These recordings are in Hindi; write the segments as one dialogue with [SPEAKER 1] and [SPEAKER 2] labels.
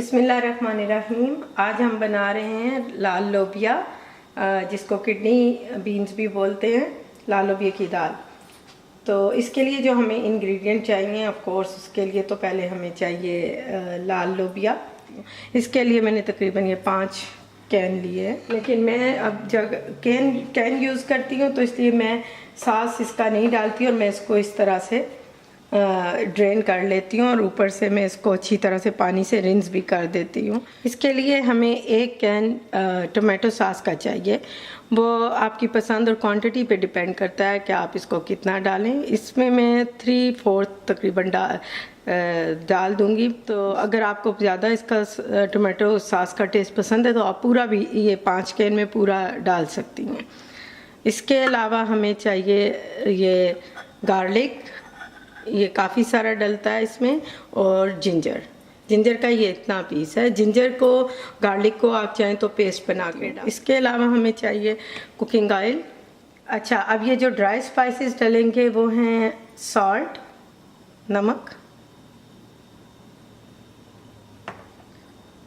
[SPEAKER 1] बिस्मिल्लाहिर्रहमानिर्रहीम। आज हम बना रहे हैं लाल लोबिया, जिसको किडनी बीन्स भी बोलते हैं, लाल लोबिया की दाल। तो इसके लिए जो हमें इंग्रेडिएंट चाहिए, ऑफ कोर्स उसके लिए तो पहले हमें चाहिए लाल लोबिया। इसके लिए मैंने तकरीबन ये 5 कैन लिए, लेकिन मैं अब जब कैन यूज़ करती हूँ तो इसलिए मैं सास इसका नहीं डालती और मैं इसको इस तरह से ड्रेन कर लेती हूँ और ऊपर से मैं इसको अच्छी तरह से पानी से रिंस भी कर देती हूँ। इसके लिए हमें 1 कैन टोमेटो सॉस का चाहिए। वो आपकी पसंद और क्वांटिटी पे डिपेंड करता है कि आप इसको कितना डालें। इसमें मैं 3/4 तकरीबन डाल दूँगी। तो अगर आपको ज़्यादा इसका टोमेटो सॉस का टेस्ट पसंद है तो आप पूरा भी ये 5 कैन में पूरा डाल सकती हैं। इसके अलावा हमें चाहिए ये गार्लिक, ये काफ़ी सारा डलता है इसमें, और जिंजर का ये इतना पीस है। जिंजर को, गार्लिक को आप चाहें तो पेस्ट बना के डाल। इसके अलावा हमें चाहिए कुकिंग ऑयल। अच्छा, अब ये जो ड्राई स्पाइसेस डलेंगे वो हैं सॉल्ट, नमक,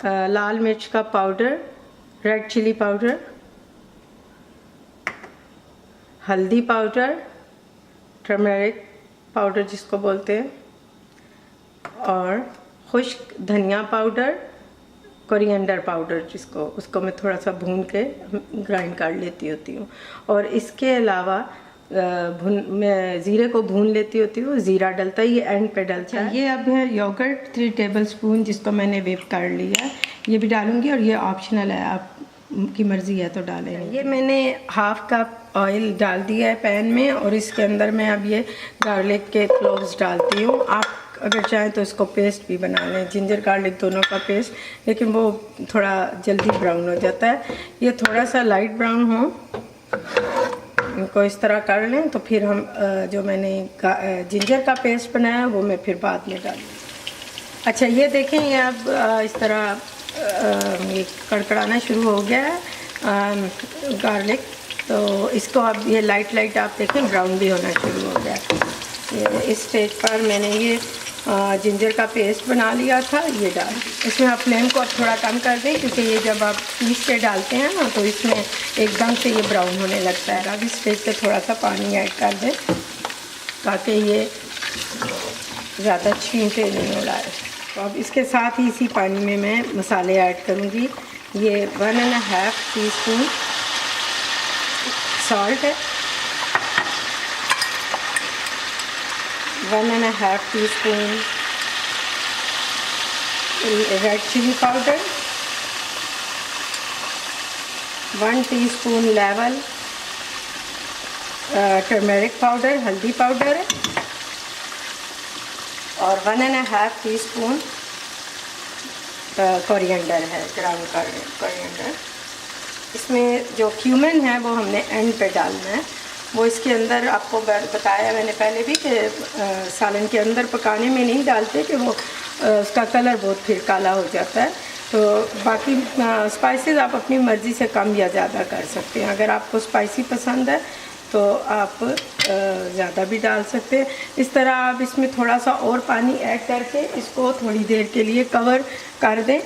[SPEAKER 1] लाल मिर्च का पाउडर, रेड चिली पाउडर, हल्दी पाउडर, टर्मरिक पाउडर जिसको बोलते हैं, और खुश्क धनिया पाउडर, कोरिएंडर पाउडर जिसको, उसको मैं थोड़ा सा भून के ग्राइंड कर लेती होती हूँ। और इसके अलावा मैं ज़ीरे को भून लेती होती हूँ। ज़ीरा डलता है, ये एंड पे डलता है। ये अब है योगर्ट 3 टेबलस्पून, जिसको मैंने व्हिप कर लिया, ये भी डालूँगी और ये ऑप्शनल है, आप की मर्ज़ी है तो डालें। ये मैंने 1/2 कप ऑयल डाल दिया है पैन में और इसके अंदर मैं अब ये गार्लिक के क्लोव्स डालती हूँ। आप अगर चाहें तो इसको पेस्ट भी बना लें, जिंजर गार्लिक दोनों का पेस्ट, लेकिन वो थोड़ा जल्दी ब्राउन हो जाता है। ये थोड़ा सा लाइट ब्राउन हो, इनको इस तरह कर लें। तो फिर हम जो मैंने जिंजर का पेस्ट बनाया वो मैं फिर बाद में डालूँ। अच्छा, ये देखें, ये अब इस तरह ये कड़कड़ाना शुरू हो गया है गार्लिक। तो इसको अब ये लाइट आप देखें ब्राउन भी होना शुरू हो गया है। इस स्टेज पर मैंने ये जिंजर का पेस्ट बना लिया था, ये डाल। इसमें आप फ्लेम को अब थोड़ा कम कर दें, क्योंकि ये जब आप पीस के डालते हैं ना तो इसमें एकदम से ये ब्राउन होने लगता है। अब इस स्टेज पे थोड़ा सा पानी ऐड कर दें ताकि ये ज़्यादा छींटे नहीं हो रहा है। तो अब इसके साथ ही इसी पानी में मैं मसाले ऐड करूँगी। ये 1.5 टीस्पून सॉल्ट है, 1.5 teaspoon red chilli powder, 1 teaspoon level turmeric powder, हल्दी पाउडर है, और 1.5 टीस्पून कोरिएंडर है, ग्राउंड कोरिएंडर। इसमें जो क्यूमिन है वो हमने एंड पे डालना है। वो इसके अंदर, आपको बताया मैंने पहले भी कि सालन के अंदर पकाने में नहीं डालते, कि वो उसका कलर बहुत फिर काला हो जाता है। तो बाकी स्पाइसेस आप अपनी मर्ज़ी से कम या ज़्यादा कर सकते हैं। अगर आपको स्पाइसी पसंद है तो आप ज़्यादा भी डाल सकते हैं। इस तरह आप इसमें थोड़ा सा और पानी ऐड करके इसको थोड़ी देर के लिए कवर कर दें,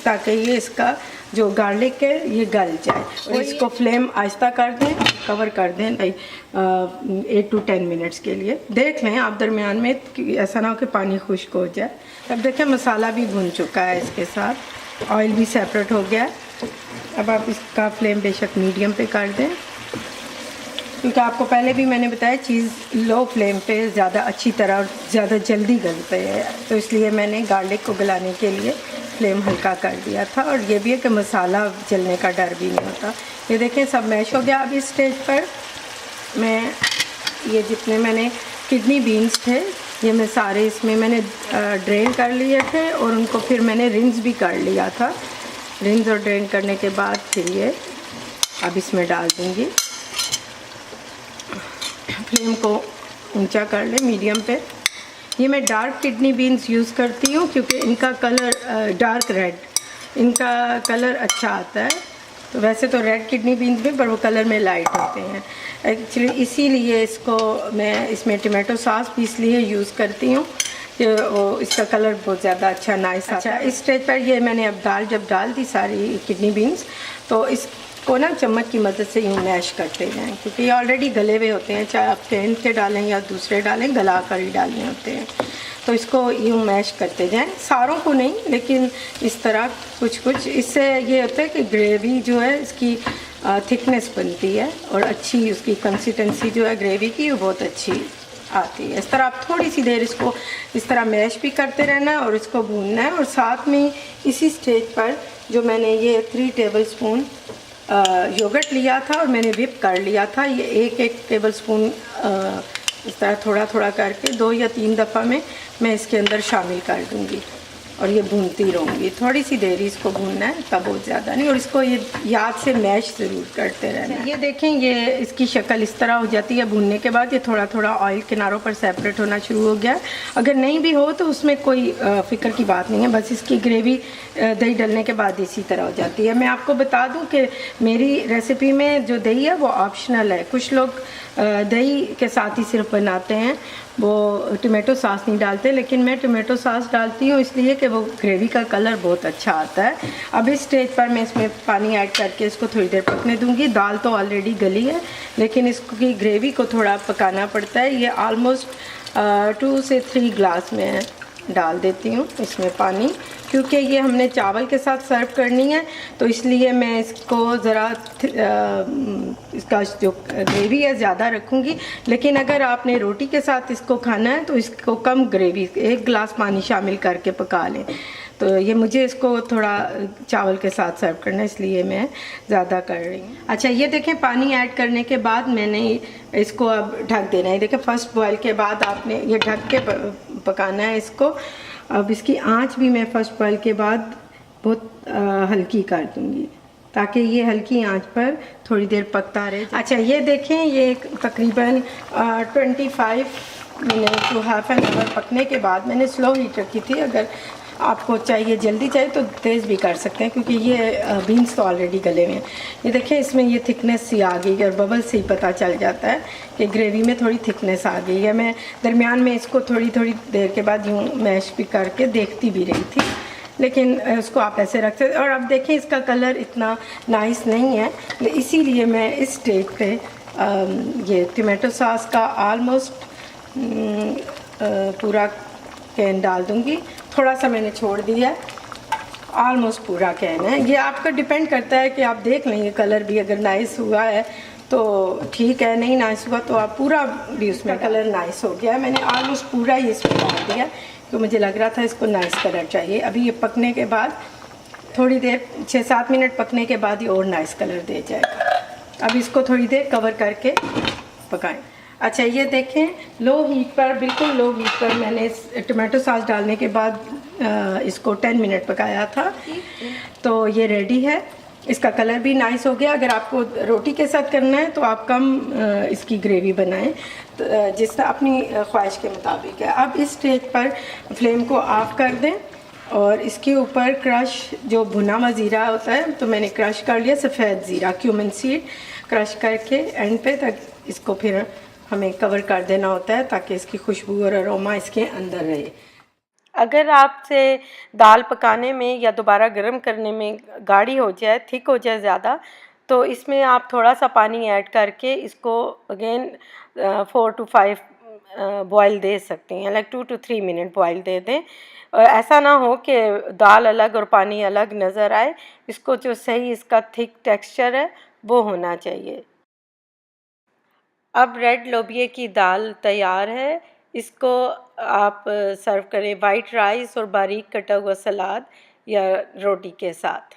[SPEAKER 1] ताकि ये इसका जो गार्लिक है ये गल जाए। और इसको फ्लेम आहिस्ता कर दें, कवर कर दें 8 to 10 मिनट्स के लिए। देख लें आप दरमियान में, ऐसा ना हो कि पानी खुश्क हो जाए। अब देखें मसाला भी भुन चुका है, इसके साथ ऑयल भी सेपरेट हो गया। अब आप इसका फ्लेम बेशक मीडियम पे कर दें, क्योंकि आपको पहले भी मैंने बताया चीज़ लो फ्लेम पे ज़्यादा अच्छी तरह और ज़्यादा जल्दी गलती है। तो इसलिए मैंने गार्लिक को गलाने के लिए फ्लेम हल्का कर दिया था। और ये भी है कि मसाला जलने का डर भी नहीं होता। ये देखें सब मैश हो गया। अब इस स्टेज पर मैं ये जितने मैंने किडनी बीन्स थे ये मैं सारे इसमें मैंने ड्रेन कर लिए थे, और उनको फिर मैंने रिंस भी कर लिया था। रिंस और ड्रेन करने के बाद फिर ये अब इसमें डाल दूँगी। फ्लेम को ऊंचा कर ले, मीडियम पे। ये मैं डार्क किडनी बीन्स यूज़ करती हूँ, क्योंकि इनका कलर डार्क रेड, इनका कलर अच्छा आता है। तो वैसे तो रेड किडनी बीन्स भी, पर वो कलर में लाइट होते हैं एक्चुअली, इसीलिए इसको मैं इसमें टमाटो सॉस भी इसलिए यूज़ करती हूँ कि वो इसका कलर बहुत ज़्यादा अच्छा नाइस। अच्छा, इस स्टेज पर ये मैंने अब जब डाल दी सारी किडनी बीन्स, तो इसको ना चम्मच की मदद से यूँ मैश करते जाएँ, क्योंकि ये ऑलरेडी गले हुए होते हैं, चाहे आप फेंट के डालें या दूसरे डालें, गला कर ही डालने होते हैं। तो इसको यूँ मैश करते जाएं, सारों को नहीं, लेकिन इस तरह कुछ कुछ। इससे ये होता है कि ग्रेवी जो है इसकी थिकनेस बनती है और अच्छी उसकी कंसिस्टेंसी जो है ग्रेवी की वो बहुत अच्छी आती है। इस तरह आप थोड़ी सी देर इसको इस तरह मैश भी करते रहना है और इसको भूनना है। और साथ में इसी स्टेज पर जो मैंने ये 3 टेबलस्पून योगर्ट लिया था और मैंने विप कर लिया था, ये एक टेबलस्पून इस तरह थोड़ा थोड़ा करके 2 या 3 दफ़ा में मैं इसके अंदर शामिल कर दूँगी और ये भूनती रहूँगी। थोड़ी सी देर इसको भूनना है, तब बहुत ज़्यादा नहीं, और इसको ये याद से मैश ज़रूर करते रहना है। ये देखें, ये इसकी शक्ल इस तरह हो जाती है भूनने के बाद। ये थोड़ा थोड़ा ऑयल किनारों पर सेपरेट होना शुरू हो गया। अगर नहीं भी हो तो उसमें कोई फ़िक्र की बात नहीं है, बस इसकी ग्रेवी दही डलने के बाद इसी तरह हो जाती है। मैं आपको बता दूँ कि मेरी रेसिपी में जो दही है वो ऑप्शनल है। कुछ लोग दही के साथ ही सिर्फ बनाते हैं, वो टमाटो सॉस नहीं डालते, लेकिन मैं टमाटो सॉस डालती हूँ इसलिए कि वो ग्रेवी का कलर बहुत अच्छा आता है। अब इस स्टेज पर मैं इसमें पानी ऐड करके इसको थोड़ी देर पकने दूँगी। दाल तो ऑलरेडी गली है, लेकिन इसकी ग्रेवी को थोड़ा पकाना पड़ता है। ये ऑलमोस्ट 2 से 3 ग्लास में डाल देती हूँ इसमें पानी, क्योंकि ये हमने चावल के साथ सर्व करनी है, तो इसलिए मैं इसको ज़रा इसका जो ग्रेवी है ज़्यादा रखूँगी। लेकिन अगर आपने रोटी के साथ इसको खाना है तो इसको कम ग्रेवी, 1 गिलास पानी शामिल करके पका लें। तो ये मुझे इसको थोड़ा चावल के साथ सर्व करना है, इसलिए मैं ज़्यादा कर रही हूँ। अच्छा, ये देखें, पानी ऐड करने के बाद मैंने इसको अब ढक देना है। देखें, फर्स्ट बॉयल के बाद आपने ये ढक के पकाना है इसको। अब इसकी आंच भी मैं फर्स्ट बॉयल के बाद बहुत हल्की कर दूँगी, ताकि ये हल्की आंच पर थोड़ी देर पकता रहे। अच्छा, ये देखें, ये तकरीबन 25 minute to half an hour पकने के बाद मैंने स्लो हीट रखी थी। अगर आपको चाहिए जल्दी चाहिए तो तेज़ भी कर सकते हैं, क्योंकि ये बीन्स तो ऑलरेडी गले हुए हैं। ये देखिए, इसमें ये थिकनेस सी आ गई है और बबल से ही पता चल जाता है कि ग्रेवी में थोड़ी थिकनेस आ गई है। मैं दरमियान में इसको थोड़ी थोड़ी देर के बाद यूँ मैश भी करके देखती भी रही थी, लेकिन उसको आप ऐसे रख सकते। और अब देखें, इसका कलर इतना नाइस नहीं है, इसीलिए मैं इस स्टेज पे ये टमाटो सॉस का ऑलमोस्ट पूरा कैन डाल दूँगी। थोड़ा सा मैंने छोड़ दिया है, ऑलमोस्ट पूरा कैन है। ये आपका डिपेंड करता है कि आप देख लेंगे कलर भी, अगर नाइस हुआ है तो ठीक है, नहीं नाइस हुआ तो आप पूरा भी उसमें कलर नाइस हो गया है। मैंने ऑलमोस्ट पूरा ही इसमें डाल दिया, तो मुझे लग रहा था इसको नाइस कलर चाहिए। अभी ये पकने के बाद थोड़ी देर 6-7 मिनट पकने के बाद ये और नाइस कलर दे जाएगा। अब इसको थोड़ी देर कवर करके पकाएं। अच्छा, ये देखें, लो हीट पर, बिल्कुल लो हीट पर मैंने टमाटो सॉस डालने के बाद इसको 10 मिनट पकाया था, तो ये रेडी है। इसका कलर भी नाइस हो गया। अगर आपको रोटी के साथ करना है तो आप कम इसकी ग्रेवी बनाएं, तो जिस अपनी ख्वाहिश के मुताबिक है। अब इस स्टेज पर फ्लेम को ऑफ कर दें और इसके ऊपर क्रश जो भुना हुआ ज़ीरा होता है, तो मैंने क्रश कर लिया, सफ़ेद ज़ीरा, क्यूमिन सीड क्रश करके एंड पे तक इसको फिर हमें कवर कर देना होता है, ताकि इसकी खुशबू और अरोमा इसके अंदर रहे। अगर आपसे दाल पकाने में या दोबारा गर्म करने में गाढ़ी हो जाए, थिक हो जाए ज़्यादा, तो इसमें आप थोड़ा सा पानी ऐड करके इसको अगेन 4 to 5 बॉयल दे सकते हैं, लाइक 2 to 3 मिनट बॉयल दे दें। ऐसा ना हो कि दाल अलग और पानी अलग नज़र आए। इसको जो सही इसका थिक टेक्सचर है वो होना चाहिए। अब रेड लोबिया की दाल तैयार है। इसको आप सर्व करें वाइट राइस और बारीक कटा हुआ सलाद या रोटी के साथ।